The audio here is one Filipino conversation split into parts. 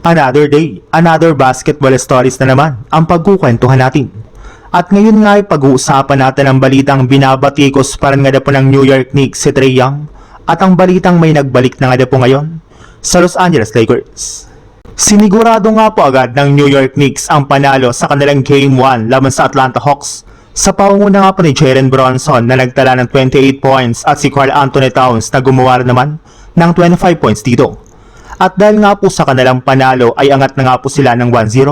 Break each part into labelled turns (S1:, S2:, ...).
S1: Another day, another basketball stories na naman ang pagkukwentuhan natin. At ngayon nga ay pag-uusapan natin ang balitang binabatikos pa rin nga po ng New York Knicks si Trae Young at ang balitang may nagbalik na nga po ngayon sa Los Angeles Lakers. Sinigurado nga po agad ng New York Knicks ang panalo sa kanilang Game 1 laban sa Atlanta Hawks sa pangunguna nga po ni Jalen Brunson na nagtala ng 28 points at si Karl Anthony Towns na gumawa naman ng 25 points dito. At dahil nga po sa kanilang panalo ay angat na nga po sila ng 1-0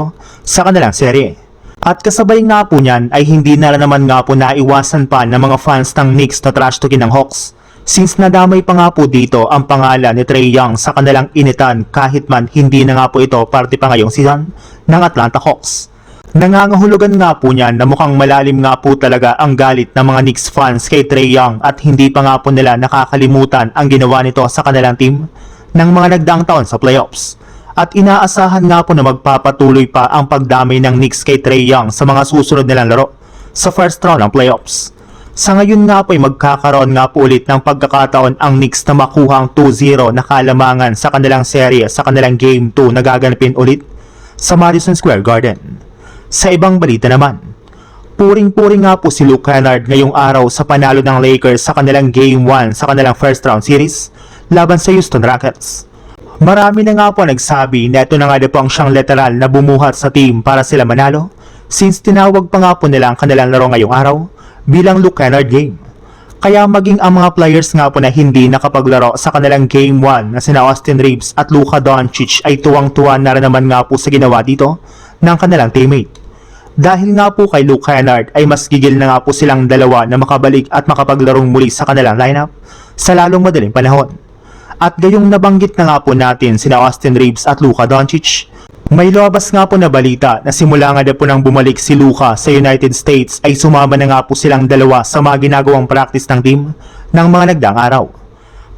S1: sa kanilang serye. At kasabay nga po niyan ay hindi na naman nga po naiwasan pa ng mga fans ng Knicks na trash talkin ng Hawks, since nadamay pa nga po dito ang pangalan ni Trae Young sa kanilang initan kahit man hindi na nga po ito parte pa ngayong season ng Atlanta Hawks. Nangangahulugan nga po niyan na mukhang malalim nga po talaga ang galit ng mga Knicks fans kay Trae Young at hindi pa nga po nila nakakalimutan ang ginawa nito sa kanilang team ng mga nagdaang taon sa playoffs. At inaasahan nga po na magpapatuloy pa ang pagdamay ng Knicks kay Trae Young sa mga susunod nilang laro sa first round ng playoffs. Sa ngayon nga po ay magkakaroon nga po ulit ng pagkakataon ang Knicks na makuha ang 2-0 na kalamangan sa kanilang serye sa kanilang Game 2 na gaganapin ulit sa Madison Square Garden. Sa ibang balita naman, puring-puring nga po si Luke Kennard ngayong araw sa panalo ng Lakers sa kanilang Game 1 sa kanilang first round series laban sa Houston Rockets. Marami na nga po nagsabi na ito na nga po ang siyang literal na bumuhat sa team para sila manalo, since tinawag pa nga po nila ang kanilang laro ngayong araw bilang Luke Kennard game. Kaya maging ang mga players nga po na hindi nakapaglaro sa kanilang Game 1 na sina Austin Reeves at Luka Doncic ay tuwang-tuwa na rin naman nga po sa ginawa dito ng kanilang teammate. Dahil nga po kay Luke Kennard ay mas gigil na nga po silang dalawa na makabalik at makapaglarong muli sa kanilang lineup sa lalong madaling panahon. At gayong nabanggit na nga po natin sina Austin Reeves at Luka Doncic, may lumabas nga po na balita na simula nga na po nang bumalik si Luka sa United States ay sumama na nga po silang dalawa sa mga ginagawang practice ng team ng mga nagdaang araw.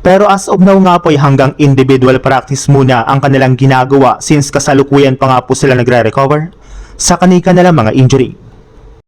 S1: Pero as of now nga po ay hanggang individual practice muna ang kanilang ginagawa since kasalukuyan pa nga po sila nagre-recover sa kanika nilang mga injury.